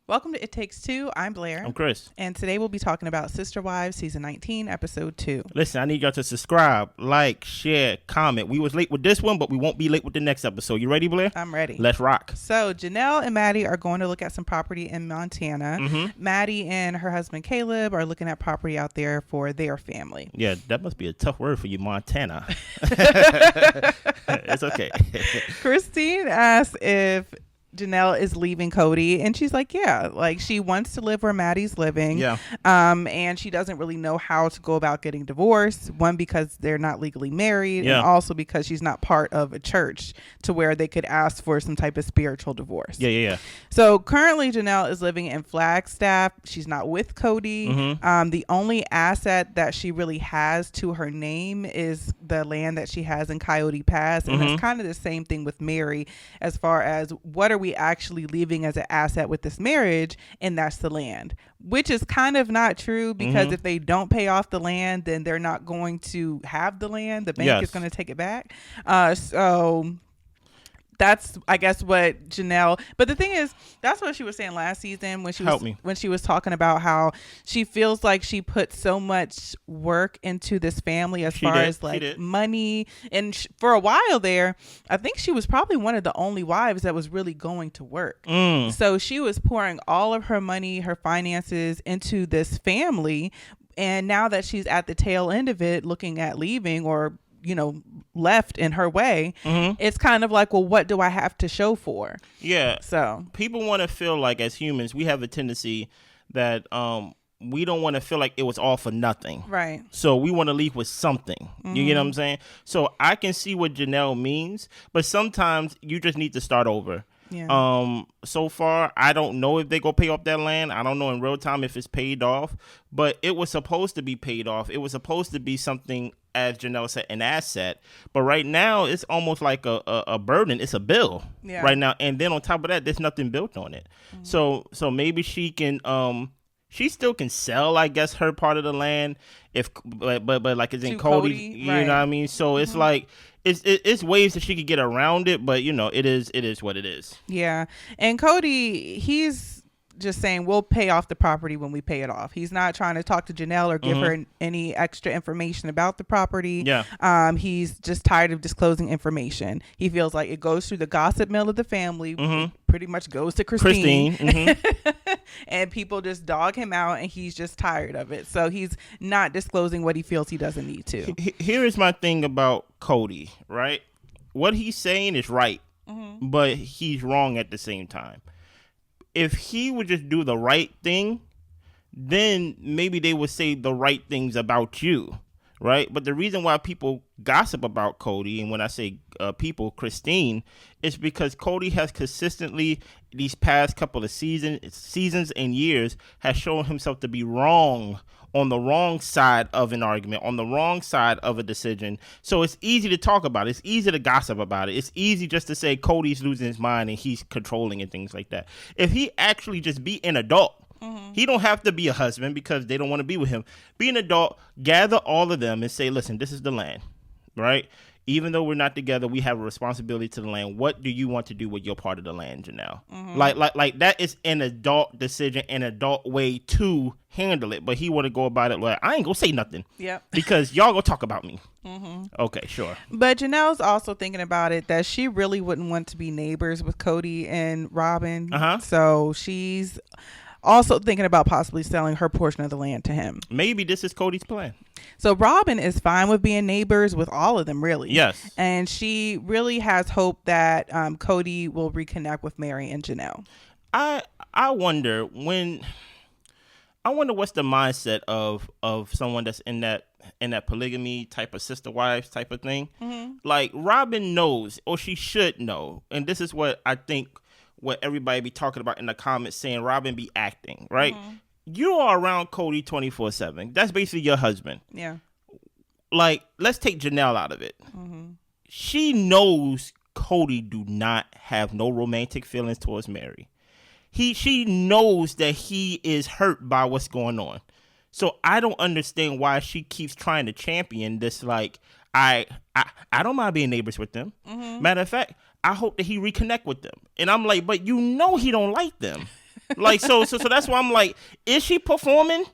Welcome to It Takes Two. I'm Blair. I'm Chris. And today we'll be talking about Sister Wives, Season 19, Episode 2. Listen, I need y'all to subscribe, like, share, comment. We was late with this one, but we won't be late with the next episode. You ready, Blair? I'm ready. Let's rock. So, Janelle and Maddie are going to look at some property in Montana. Maddie and her husband, Caleb, are looking at property out there for their family. Yeah, that must be a tough word for you, Montana. It's okay. Christine asks if Janelle is leaving Kody, and she's like, yeah, like she wants to live where Maddie's living. Yeah. And she doesn't really know how to go about getting divorced. One, because they're not legally married, Yeah. and also because she's not part of a church to where they could ask for some type of spiritual divorce. Yeah. So currently Janelle is living in Flagstaff. She's not with Kody. The only asset that she really has to her name is the land that she has in Coyote Pass. And it's kind of the same thing with Meri, as far as what are we actually leaving as an asset with this marriage, and that's the land, which is kind of not true, because if they don't pay off the land, then they're not going to have the land. The bank is going to take it back. So that's, I guess, what Janelle, but the thing is, that's what she was saying last season when she was talking about how she feels like she put so much work into this family as far as like money, and for a while there, I think she was probably one of the only wives that was really going to work. So she was pouring all of her money, her finances into this family, and now that she's at the tail end of it, looking at leaving, or left in her way, it's kind of like, well, what do I have to show for? Yeah. So people want to feel like, as humans, we have a tendency that we don't want to feel like it was all for nothing. Right. So we want to leave with something. You get what I'm saying? So I can see what Janelle means, but sometimes you just need to start over. Yeah. So far, I don't know if they go pay off that land. I don't know in real time if it's paid off, but it was supposed to be paid off. It was supposed to be something, as Janelle said, an asset. But right now, it's almost like a burden. It's a bill right now. And then on top of that, there's nothing built on it. So maybe she can, she still can sell, I guess, her part of the land, but like it's in Kody, you know what I mean? So it's like, it's ways that she could get around it, but it is what it is. Yeah. And Kody, he's just saying, we'll pay off the property when we pay it off. He's not trying to talk to Janelle or give her any extra information about the property. Yeah. He's just tired of disclosing information. He feels like it goes through the gossip mill of the family. Pretty much goes to Christine. And people just dog him out, and he's just tired of it. So he's not disclosing what he feels he doesn't need to. Here is my thing about Kody, right? What he's saying is right, but he's wrong at the same time. If he would just do the right thing, then maybe they would say the right things about you, right? But the reason why people gossip about Kody, and when I say people, Christine, is because Kody has consistently, these past couple of seasons and years, has shown himself to be wrong, on the wrong side of an argument, on the wrong side of a decision. So it's easy to talk about it. It's easy to gossip about it. It's easy just to say Cody's losing his mind and he's controlling and things like that. If he actually just be an adult, he don't have to be a husband because they don't want to be with him. Be an adult, gather all of them and say, listen, this is the land, right? Even though we're not together, we have a responsibility to the land. What do you want to do with your part of the land, Janelle? Like that is an adult decision, an adult way to handle it. But he want to go about it like, I ain't gonna say nothing. Yep. Because y'all gonna talk about me. Okay, sure. But Janelle's also thinking about it that she really wouldn't want to be neighbors with Kody and Robyn. So she's also thinking about possibly selling her portion of the land to him. Maybe this is Cody's plan. So Robyn is fine with being neighbors with all of them, really. Yes. And she really has hope that Kody will reconnect with Meri and Janelle. I wonder what's the mindset of someone that's in that polygamy type of sister wives type of thing. Like Robyn knows, or she should know, and this is what I think what everybody be talking about in the comments, saying Robyn be acting, right? You are around Kody 24/7. That's basically your husband. Yeah. Like, let's take Janelle out of it. She knows Kody do not have no romantic feelings towards Meri. She knows that he is hurt by what's going on. So I don't understand why she keeps trying to champion this. Like, I don't mind being neighbors with them. Matter of fact, I hope that he reconnect with them. And I'm like, but he don't like them. Like, so that's why I'm like, is she performing?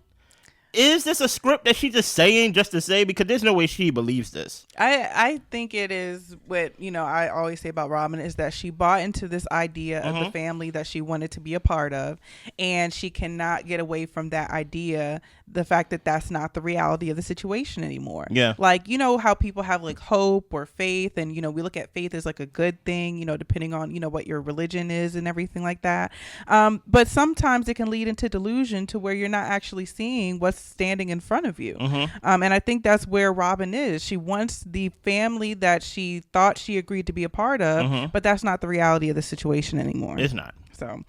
Is this a script that she's just saying just to say? Because there's no way she believes this. I think it is what, I always say about Robyn is that she bought into this idea of the family that she wanted to be a part of, and she cannot get away from that idea, the fact that that's not the reality of the situation anymore. Yeah. Like, how people have like hope or faith, and, we look at faith as like a good thing, depending on, what your religion is and everything like that. But sometimes it can lead into delusion to where you're not actually seeing what's standing in front of you. And I think that's where Robyn is. She wants the family that she thought she agreed to be a part of, but that's not the reality of the situation anymore. It's not. So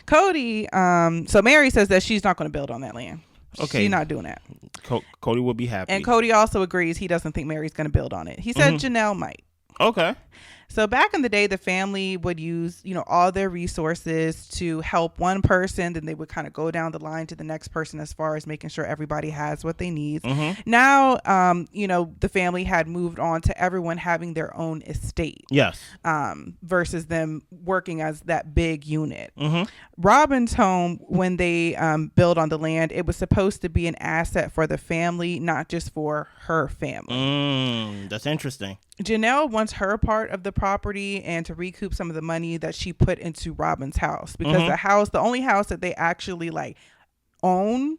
Kody, so Meri says that she's not going to build on that land. Okay. She's not doing that. Kody will be happy. And Kody also agrees he doesn't think Meri's going to build on it. He said Janelle might. Okay. So back in the day, the family would use, all their resources to help one person. Then they would kind of go down the line to the next person as far as making sure everybody has what they need. Now, the family had moved on to everyone having their own estate. Yes. Versus them working as that big unit. Robyn's home, when they built on the land, it was supposed to be an asset for the family, not just for her family. That's interesting. Janelle wants her part of the property and to recoup some of the money that she put into Robyn's house, because the only house that they actually like own,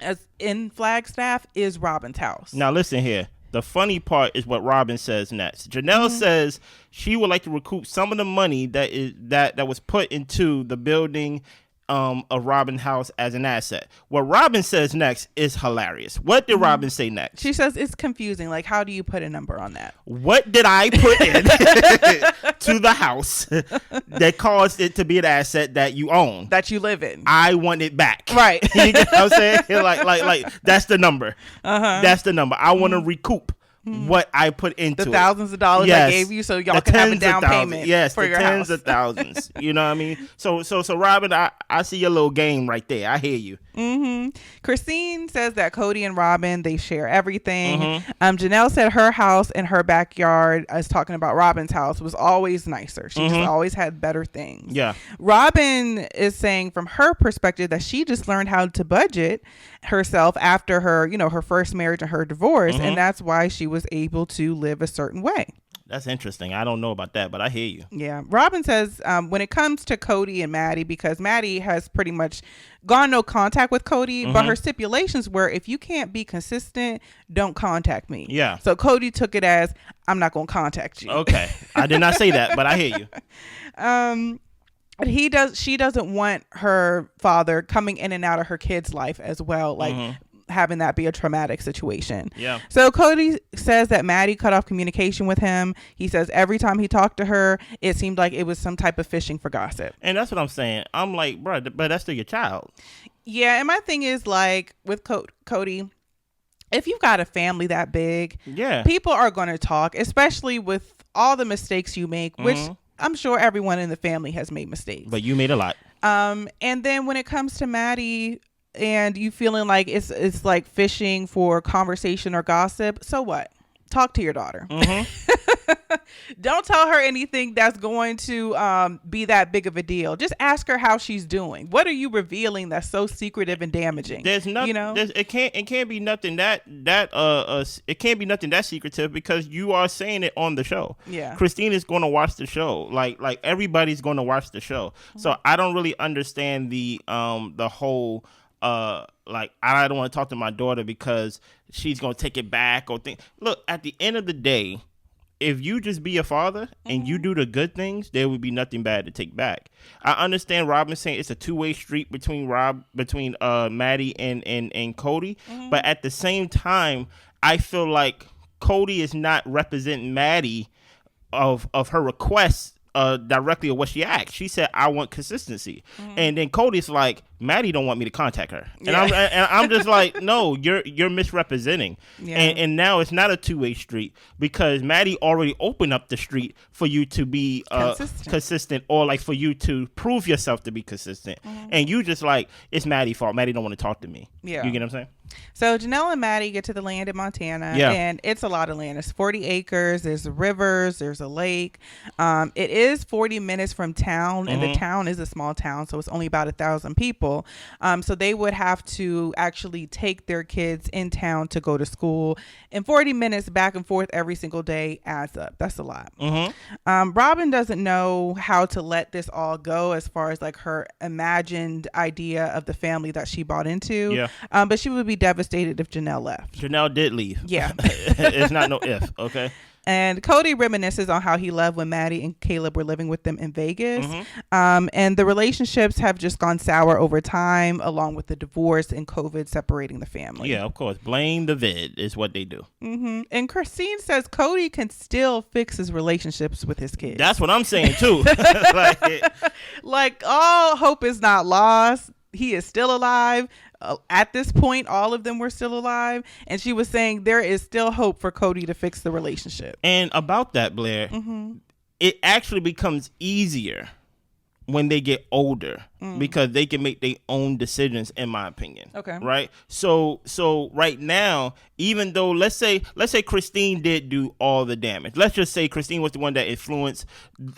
as in Flagstaff, is Robyn's house. Now listen here. The funny part is what Robyn says next. Janelle says she would like to recoup some of the money that was put into the building of Robyn's house as an asset. What Robyn says next is hilarious. What did Robyn say next? She says it's confusing. Like, how do you put a number on that? What did I put in to the house that caused it to be an asset that you own, that you live in? I want it back. Right. You know what I'm saying? Like that's the number. That's the number. I want to recoup what I put into the thousands of dollars I gave you, so y'all can have a down payment. Yes, for the your tens house. of thousands. You know what I mean? So Robyn, I see your little game right there. I hear you. Christine says that Kody and Robyn, they share everything. Janelle said her house and her backyard, as talking about Robyn's house, was always nicer. She just always had better things. Yeah. Robyn is saying from her perspective that she just learned how to budget herself after her, her first marriage and her divorce, and that's why she was able to live a certain way. That's interesting. I don't know about that, but I hear you. Yeah. Robyn says when it comes to Kody and Maddie, because Maddie has pretty much gone no contact with Kody, but her stipulations were, if you can't be consistent, don't contact me. Yeah. So Kody took it as, I'm not going to contact you. Okay. I did not say that, but I hear you. She doesn't want her father coming in and out of her kid's life as well, like having that be a traumatic situation. Yeah. So Kody says that Maddie cut off communication with him. He says every time he talked to her, it seemed like it was some type of fishing for gossip. And that's what I'm saying. I'm like, bro, but that's still your child. Yeah, and my thing is, like, with Kody, if you've got a family that big, people are going to talk, especially with all the mistakes you make, which I'm sure everyone in the family has made mistakes. But you made a lot. And then when it comes to Maddie and you feeling like it's like fishing for conversation or gossip, so what? Talk to your daughter. Don't tell her anything that's going to be that big of a deal. Just ask her how she's doing. What are you revealing that's so secretive and damaging? There's nothing. It can't be nothing that it can't be nothing that secretive, because you are saying it on the show. Yeah. Christine is going to watch the show. Like everybody's going to watch the show. So I don't really understand the whole like, I don't want to talk to my daughter because she's going to take it back or think. Look, at the end of the day, if you just be a father and you do the good things, there would be nothing bad to take back. I understand Robyn saying it's a two-way street between Maddie and Kody, but at the same time, I feel like Kody is not representing Maddie of her requests directly of what she asked. She said, I want consistency. And then Cody's like, Maddie don't want me to contact her. And I'm just like, no, you're misrepresenting. Yeah. And now it's not a two-way street because Maddie already opened up the street for you to be consistent or like for you to prove yourself to be consistent. And you just like, it's Maddie's fault. Maddie don't want to talk to me. Yeah. You get what I'm saying? So Janelle and Maddie get to the land in Montana, and it's a lot of land. It's 40 acres. There's rivers. There's a lake. It is 40 minutes from town, and the town is a small town, so it's only about 1,000 people. So they would have to actually take their kids in town to go to school, and 40 minutes back and forth every single day adds up. That's a lot. Robyn doesn't know how to let this all go as far as like her imagined idea of the family that she bought into. But she would be devastated if Janelle left. Janelle did leave. Yeah. It's not no if, okay? And Kody reminisces on how he loved when Maddie and Caleb were living with them in Vegas. And the relationships have just gone sour over time, along with the divorce and COVID separating the family. Yeah, of course. Blame the vid is what they do. And Christine says Kody can still fix his relationships with his kids. That's what I'm saying, too. Like, all hope is not lost. He is still alive. At this point, all of them were still alive. And she was saying there is still hope for Kody to fix the relationship. And about that, Blair, it actually becomes easier when they get older because they can make their own decisions, in my opinion. Okay. Right? So right now, even though let's say Christine did do all the damage. Let's just say Christine was the one that influenced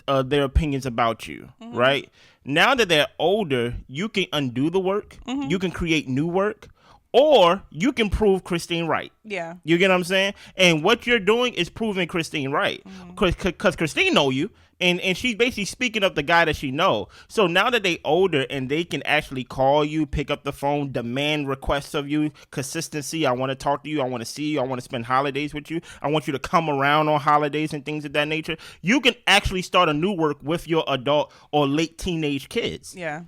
their opinions about you, right? Now that they're older, you can undo the work. You can create new work. Or you can prove Christine right. Yeah. You get what I'm saying? And what you're doing is proving Christine right. Because Christine know you. And she's basically speaking of the guy that she know. So now that they older and they can actually call you, pick up the phone, demand requests of you, consistency. I want to talk to you. I want to see you. I want to spend holidays with you. I want you to come around on holidays and things of that nature. You can actually start a new work with your adult or late teenage kids. Yeah.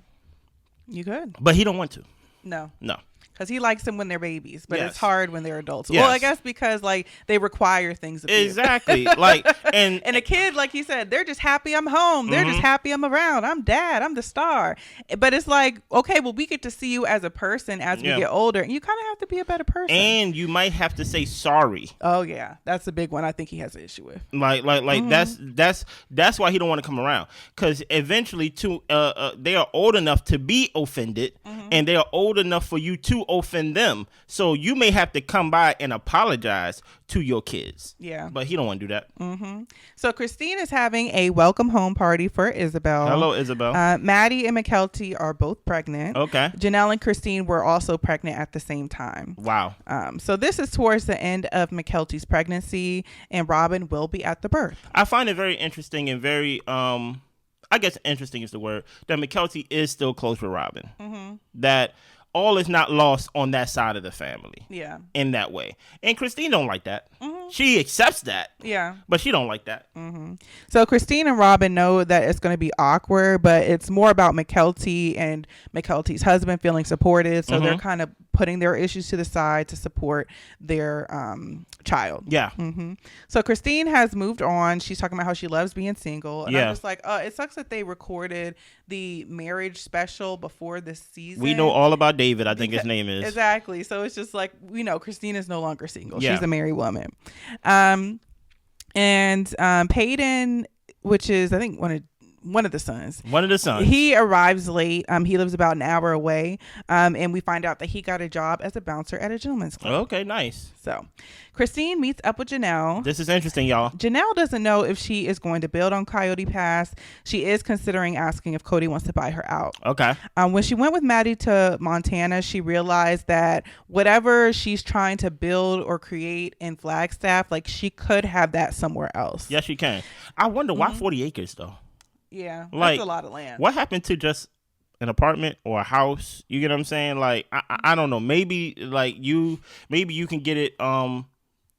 You could. But he don't want to. No. No. Because he likes them when they're babies, but it's hard when they're adults. Well, I guess because like they require things of you. Exactly. Like and a kid, like you said, they're just happy I'm home. They're just happy I'm around. I'm dad. I'm the star. But it's like, okay, well, we get to see you as a person as we get older, and you kind of have to be a better person. And you might have to say sorry. Oh yeah, that's a big one. I think he has an issue with. Like that's why he don't want to come around, because eventually they are old enough to be offended, and they are old enough for you to offend them, so you may have to come by and apologize to your kids. Yeah, but he don't want to do that. So Christine is having a welcome home party for Ysabel. Hello, Ysabel. Maddie and Kody are both pregnant. Okay. Janelle and Christine were also pregnant at the same time. Wow. So this is towards the end of Kody's pregnancy, and Robyn will be at the birth. I find it very interesting and very I guess interesting is the word, that Kody is still close with Robyn. That all is not lost on that side of the family. Yeah. In that way. And Christine don't like that. She accepts that. Yeah. But she don't like that. So Christine and Robyn know that it's going to be awkward, but it's more about Kody and Kody's husband feeling supported. So they're kind of putting their issues to the side to support their child. Yeah. So Christine has moved on. She's talking about how she loves being single. And I'm just like, it sucks that they recorded the marriage special before this season. We know all about David, I think his name is. Exactly. So it's just like, we know Christine is no longer single. She's a married woman. And Peyton, which is, I think, one of the sons. He arrives late. He lives about an hour away. And we find out that he got a job as a bouncer at a gentleman's club. Okay, nice. So Christine meets up with Janelle. This is interesting, y'all. Janelle doesn't know if she is going to build on Coyote Pass. She is considering asking if Kody wants to buy her out. Okay. When she went with Maddie to Montana, she realized that whatever she's trying to build or create in Flagstaff, like she could have that somewhere else. Yes, she can. I wonder why 40 acres though. Yeah, like, that's a lot of land. What happened to just an apartment or a house? You get what I'm saying? Like, I don't know. Maybe you can get it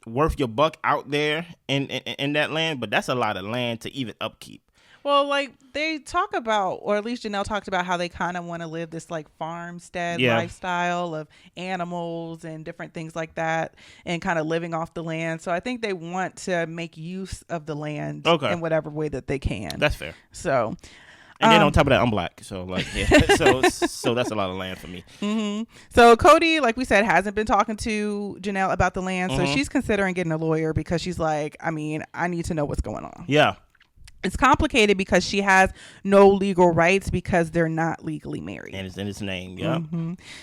worth your buck out there in that land, but that's a lot of land to even upkeep. Well, like they talk about, or at least Janelle talked about, how they kind of want to live this like farmstead lifestyle of animals and different things like that, and kind of living off the land. So I think they want to make use of the land in whatever way that they can. That's fair. So And then on top of that, I'm black. So like, yeah. so that's a lot of land for me. So Kody, like we said, hasn't been talking to Janelle about the land. So she's considering getting a lawyer because she's like, I mean, I need to know what's going on. Yeah. It's complicated because she has no legal rights because they're not legally married. And it's in his name. Yeah.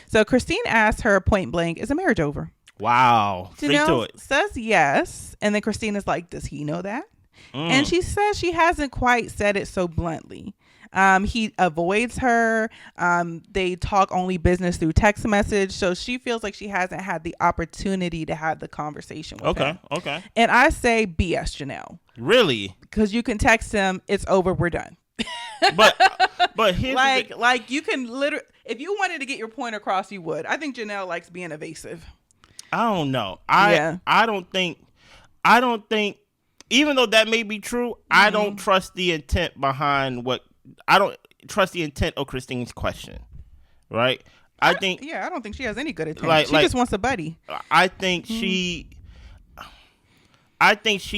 So Christine asked her point blank, is the marriage over? Wow. Straight Janelle to it. says yes. And then Christine is like, does he know that? And she says she hasn't quite said it so bluntly. He avoids her. They talk only business through text message. So she feels like she hasn't had the opportunity to have the conversation with him. Okay. And I say BS, Janelle. Really? Because you can text him, it's over, we're done. but here's like you can literally, if you wanted to get your point across, you would. I think Janelle likes being evasive. I don't know. I don't think, even though that may be true, I don't trust the intent behind I don't trust the intent of Christine's question, right? I don't think she has any good intent. She just wants a buddy. I think she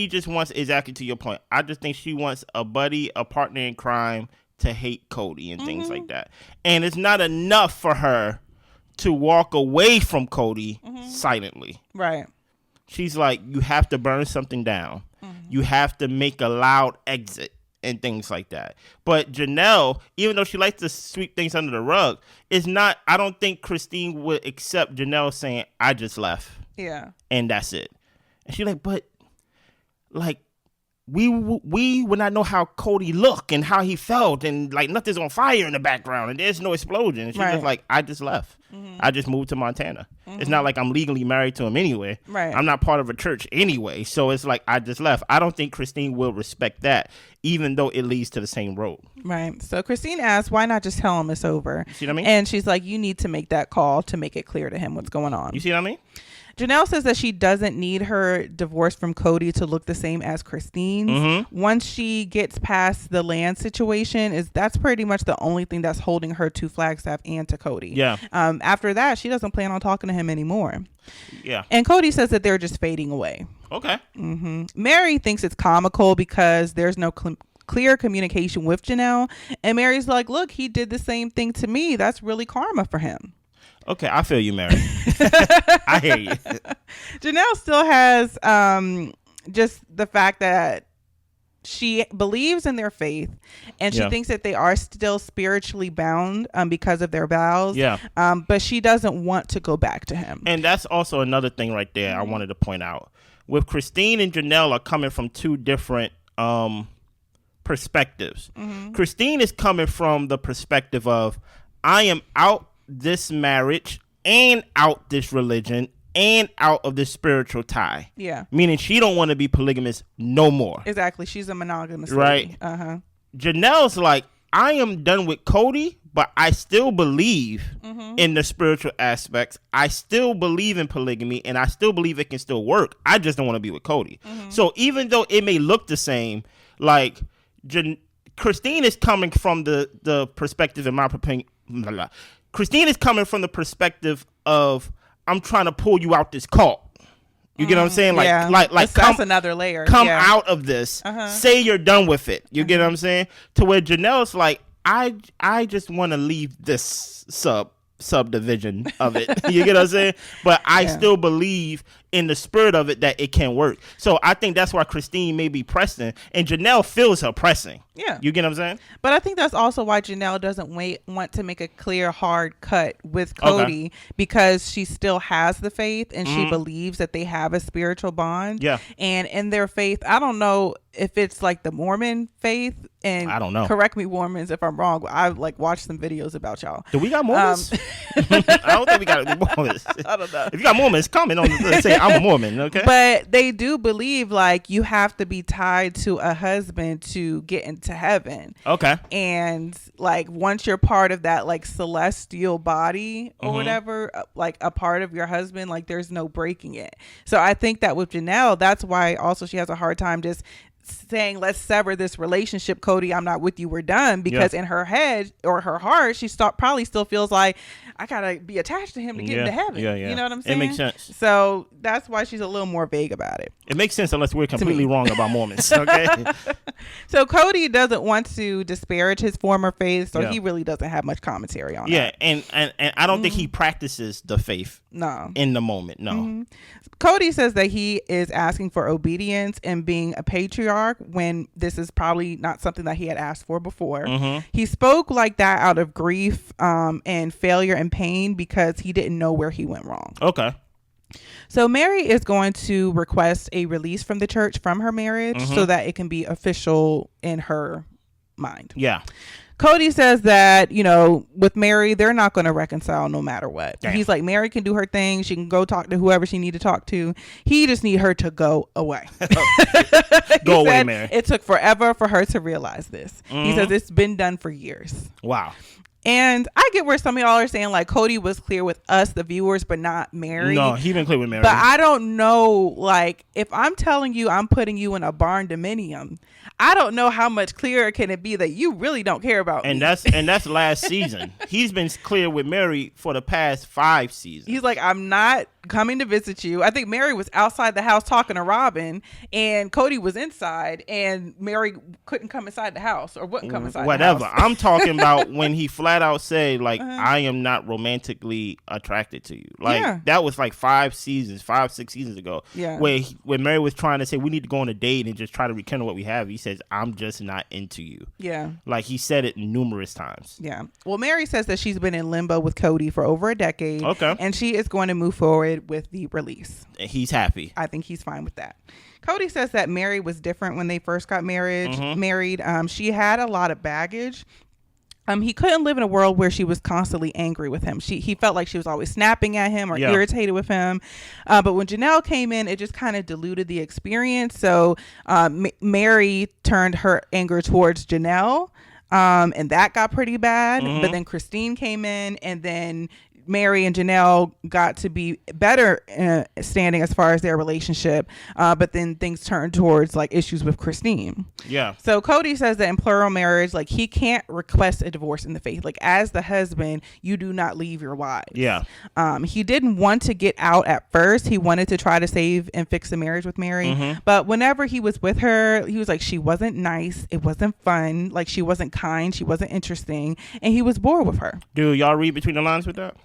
just wants, exactly to your point, I just think she wants a buddy, a partner in crime to hate Kody and things like that. And it's not enough for her to walk away from Kody silently. Right. She's like, you have to burn something down. You have to make a loud exit and things like that. But Janelle, even though she likes to sweep things under the rug, I don't think Christine would accept Janelle saying, I just left. Yeah. And that's it. And she's like, but like, we would not know how Kody looked and how he felt, and like nothing's on fire in the background and there's no explosion. And she's just like, I just left. I just moved to Montana. It's not like I'm legally married to him anyway. Right. I'm not part of a church anyway. So it's like, I just left. I don't think Christine will respect that, even though it leads to the same road. Right. So Christine asked, why not just tell him it's over? See what I mean? And she's like, you need to make that call to make it clear to him what's going on. You see what I mean? Janelle says that she doesn't need her divorce from Kody to look the same as Christine's. Once she gets past the land situation, that's pretty much the only thing that's holding her to Flagstaff and to Kody. Yeah. After that, she doesn't plan on talking to him anymore. Yeah. And Kody says that they're just fading away. Okay. Meri thinks it's comical because there's no clear communication with Janelle. And Meri's like, look, he did the same thing to me. That's really karma for him. Okay, I feel you, Meri. I hear you. Janelle still has just the fact that she believes in their faith, and she thinks that they are still spiritually bound because of their vows. Yeah. But she doesn't want to go back to him. And that's also another thing right there I wanted to point out. With Christine and Janelle are coming from two different perspectives. Christine is coming from the perspective of, I am out this marriage and out this religion and out of this spiritual tie. Yeah. Meaning she don't want to be polygamous no more. Exactly. She's a monogamous right lady. Janelle's like, I am done with Kody, but I still believe in the spiritual aspects. I still believe in polygamy, and I still believe it can still work. I just don't want to be with Kody. So even though it may look the same, like Christine is coming from the perspective, in my opinion, Christine is coming from the perspective of, I'm trying to pull you out this cult. You get what I'm saying? Like that's another layer. Come out of this. Say you're done with it. You get what I'm saying? To where Janelle's like, I just want to leave this subdivision of it. You get what I'm saying? But I still believe in the spirit of it that it can work. So I think that's why Christine may be pressing, and Janelle feels her pressing. Yeah. You get what I'm saying? But I think that's also why Janelle doesn't want to make a clear, hard cut with Kody, because she still has the faith, and she believes that they have a spiritual bond. Yeah. And in their faith, I don't know if it's like the Mormon faith, and I don't know. Correct me, Mormons, if I'm wrong. I watched some videos about y'all. Do we got Mormons? I don't think we got Mormons. I don't know. If you got Mormons, comment on the say I'm a Mormon, okay? But they do believe like you have to be tied to a husband to get into heaven. Okay. And like once you're part of that like celestial body or whatever, like a part of your husband, like there's no breaking it. So I think that with Janelle, that's why also she has a hard time just saying, let's sever this relationship, Kody, I'm not with you, we're done, because in her head or her heart, she probably still feels like, I gotta be attached to him to get into heaven. You know what I'm saying? It makes sense. So that's why she's a little more vague about it. It makes sense unless we're completely wrong about Mormons. Okay. So Kody doesn't want to disparage his former faith, so he really doesn't have much commentary on it. Yeah, and I don't think he practices the faith. No. In the moment, no. Kody says that he is asking for obedience and being a patriarch when this is probably not something that he had asked for before. He spoke like that out of grief and failure and pain because he didn't know where he went wrong. Okay. So Meri is going to request a release from the church from her marriage so that it can be official in her mind. Yeah. Kody says that, you know, with Meri, they're not going to reconcile no matter what. Damn. He's like, Meri can do her thing. She can go talk to whoever she need to talk to. He just need her to go away. Go away, Meri. It took forever for her to realize this. He says it's been done for years. Wow. And I get where some of y'all are saying like Kody was clear with us, the viewers, but not Meri. No, he been clear with Meri. But I don't know, like, if I'm telling you I'm putting you in a barn dominium, I don't know how much clearer can it be that you really don't care about me. That's last season. He's been clear with Meri for the past 5 seasons. He's like, I'm not coming to visit you. I think Meri was outside the house talking to Robyn, and Kody was inside, and Meri couldn't come inside the house or wouldn't come inside whatever. the house. I'm talking about when he flat out said, like, I am not romantically attracted to you. Like, that was like 5, 6 seasons ago. Yeah. Where Meri was trying to say, we need to go on a date and just try to rekindle what we have. He says, I'm just not into you. Yeah. Like, he said it numerous times. Yeah. Well, Meri says that she's been in limbo with Kody for over a decade. Okay. And she is going to move forward with the release. He's happy. I think he's fine with that. Kody says that Meri was different when they first got married. She had a lot of baggage. He couldn't live in a world where she was constantly angry with him. He felt like she was always snapping at him or irritated with him. But when Janelle came in, it just kind of diluted the experience. So Meri turned her anger towards Janelle, and that got pretty bad. But then Christine came in, and then Meri and Janelle got to be better standing as far as their relationship, but then things turned towards like issues with Christine. Yeah. So Kody says that in plural marriage, like he can't request a divorce in the faith. Like as the husband, you do not leave your wives. Yeah. He didn't want to get out at first. He wanted to try to save and fix the marriage with Meri. But whenever he was with her, he was like, she wasn't nice. It wasn't fun. Like she wasn't kind. She wasn't interesting. And he was bored with her. Do y'all read between the lines with that?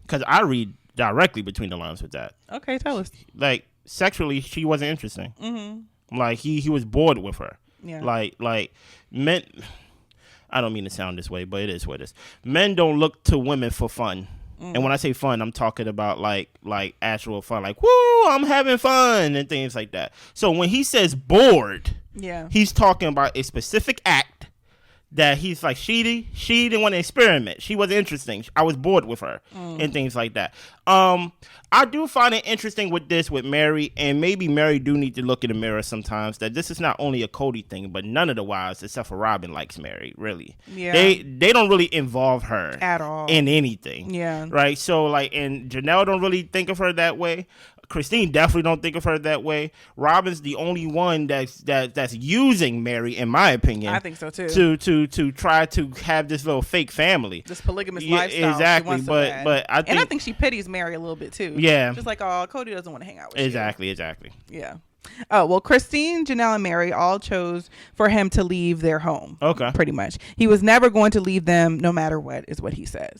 Because I read directly between the lines with that. Okay, tell us. Like, sexually, she wasn't interesting. Like, he was bored with her. Yeah. Like, men... I don't mean to sound this way, but it is what it is. Men don't look to women for fun. And when I say fun, I'm talking about, like actual fun. Like, woo, I'm having fun and things like that. So when he says bored, he's talking about a specific act that he's like, she didn't want to experiment. She wasn't interesting. I was bored with her and things like that. I do find it interesting with Meri, and maybe Meri do need to look in the mirror sometimes, that this is not only a Kody thing, but none of the wives except for Robyn likes Meri, really. Yeah. They don't really involve her at all in anything. Yeah. Right? So like, and Janelle don't really think of her that way. Christine definitely don't think of her that way. Robyn's the only one that's using Meri, in my opinion. I think so too. To try to have this little fake family, this polygamous lifestyle. Exactly, but I think she pities Meri a little bit too. Yeah, just like, oh, Kody doesn't want to hang out with you. Exactly. Yeah. Oh, well, Christine, Janelle, and Meri all chose for him to leave their home. Okay. Pretty much. He was never going to leave them no matter what, is what he says.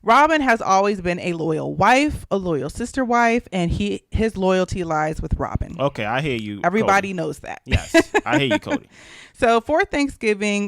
Robyn has always been a loyal wife, a loyal sister wife, and his loyalty lies with Robyn. Okay, I hear you. Everybody Kody knows that. Yes, I hear you, Kody. So for Thanksgiving,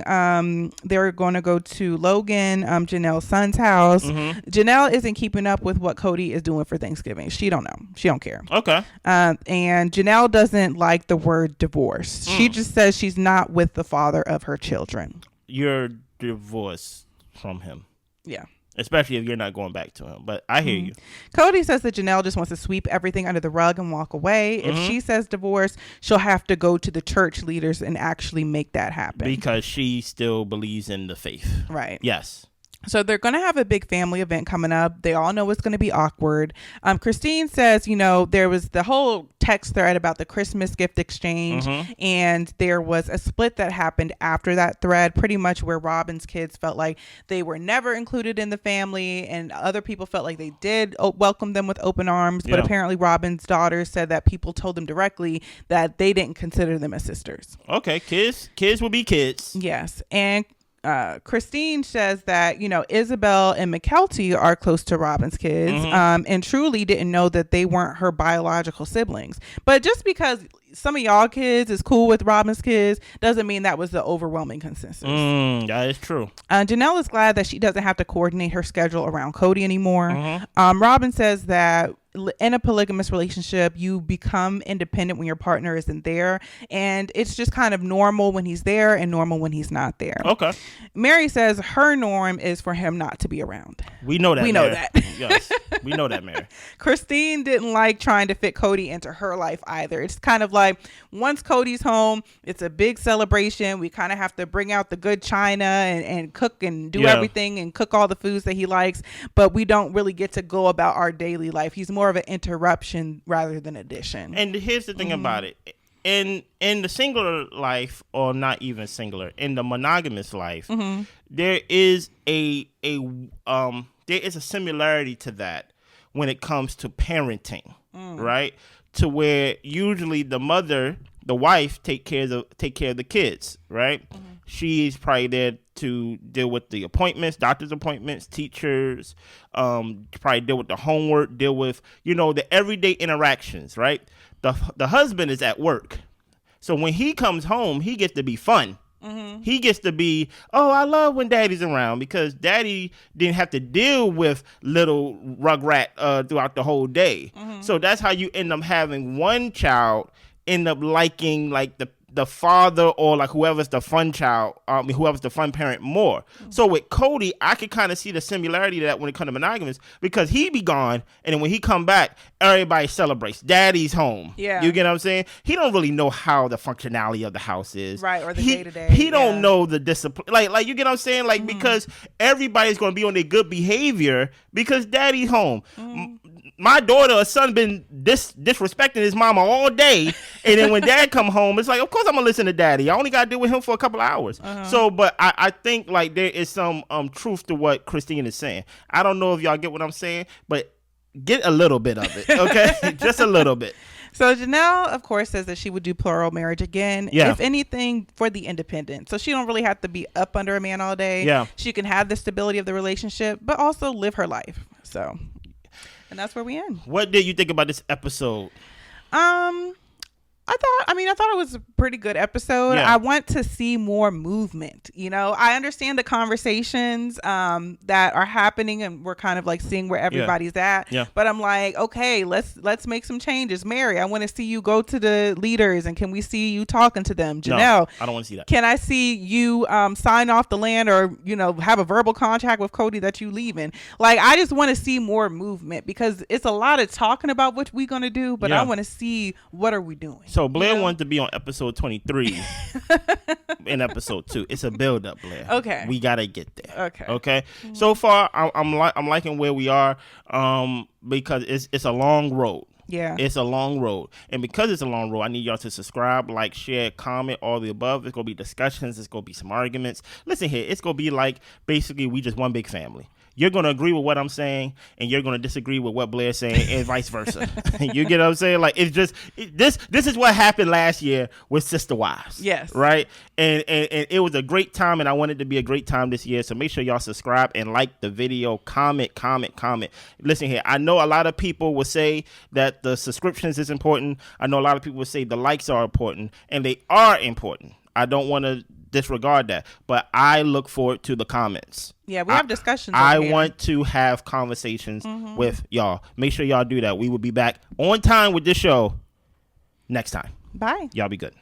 they're going to go to Logan, Janelle's son's house. Janelle isn't keeping up with what Kody is doing for Thanksgiving. She don't know. She don't care. Okay. And Janelle doesn't like the word divorce. She just says she's not with the father of her children. You're divorced from him. Yeah. Especially if you're not going back to him. But I hear you. Cody says that Janelle just wants to sweep everything under the rug and walk away. If she says divorce, she'll have to go to the church leaders and actually make that happen. Because she still believes in the faith. Right. Yes. So they're going to have a big family event coming up. They all know it's going to be awkward. Christine says, there was the whole text thread about the Christmas gift exchange, and there was a split that happened after that thread, pretty much where Robyn's kids felt like they were never included in the family, and other people felt like they did welcome them with open arms. But apparently Robyn's daughter said that people told them directly that they didn't consider them as sisters. Okay, kids will be kids. Yes, and Christine says that, Ysabel and Kody are close to Robyn's kids, and truly didn't know that they weren't her biological siblings. But just because some of y'all kids is cool with Robyn's kids doesn't mean that was the overwhelming consensus. That is true. Janelle is glad that she doesn't have to coordinate her schedule around Kody anymore. Robyn says that in a polygamous relationship, you become independent when your partner isn't there, and it's just kind of normal when he's there and normal when he's not there. Okay. Meri says her norm is for him not to be around. We know that. We know that. Yes, we know that, Meri. Christine didn't like trying to fit Kody into her life either. It's kind of like once Kody's home, it's a big celebration. We kind of have to bring out the good china and cook and do everything and cook all the foods that he likes, but we don't really get to go about our daily life. He's more of an interruption rather than addition. And here's the thing about it. In the singular life, or not even singular, in the monogamous life, there is a similarity to that when it comes to parenting, right? To where usually the wife take care of the kids, right? She's probably there to deal with the appointments, doctor's appointments, teachers, probably deal with the homework, deal with, the everyday interactions, right? The husband is at work. So when he comes home, he gets to be fun. He gets to be, I love when daddy's around, because daddy didn't have to deal with little rugrat throughout the whole day. So that's how you end up having one child end up liking like the father, or like whoever's the fun child, whoever's the fun parent more. So with Kody, I could kind of see the similarity to that when it comes to monogamous, because he be gone, and then when he come back, everybody celebrates. Daddy's home. Yeah. You get what I'm saying? He don't really know how the functionality of the house is. Right, or the day-to-day. He don't know the discipline. Like you get what I'm saying? Like, because everybody's going to be on their good behavior because daddy's home. My daughter or son been disrespecting his mama all day, and then when dad come home, it's like, of course I'm gonna listen to daddy. I only gotta deal with him for a couple of hours. So, but I think like there is some truth to what Christine is saying. I don't know if y'all get what I'm saying, but get a little bit of it, okay? Just a little bit. So Janelle, of course, says that she would do plural marriage again, if anything, for the independent. So she don't really have to be up under a man all day. Yeah. She can have the stability of the relationship, but also live her life. So, and that's where we end. What did you think about this episode? I thought it was a pretty good episode. Yeah. I want to see more movement. I understand the conversations that are happening, and we're kind of like seeing where everybody's at. Yeah. But I'm like, okay, let's make some changes. Meri, I want to see you go to the leaders, and can we see you talking to them? Janelle, no, I don't want to see that. Can I see you sign off the land, or have a verbal contract with Kody that you leaving? Like, I just want to see more movement, because it's a lot of talking about what we're gonna do, but I want to see what are we doing. So Blair wanted to be on episode 23 in episode 2. It's a build up, Blair. Okay. We got to get there. Okay. So far, I'm liking where we are because it's a long road. Yeah. It's a long road. And because it's a long road, I need y'all to subscribe, like, share, comment, all the above. It's going to be discussions. It's going to be some arguments. Listen here. It's going to be like basically we just one big family. You're going to agree with what I'm saying, and you're going to disagree with what Blair's saying, and vice versa. You get what I'm saying? Like, it's just, this is what happened last year with Sister Wives. Yes. Right? And it was a great time, and I want it to be a great time this year. So make sure y'all subscribe and like the video, comment. Listen here. I know a lot of people will say that the subscriptions is important. I know a lot of people will say the likes are important, and they are important. I don't want to disregard that, but I look forward to the comments. Yeah, we have discussions. I want to have conversations with y'all. Make sure y'all do that. We will be back on time with this show next time. Bye. Y'all be good.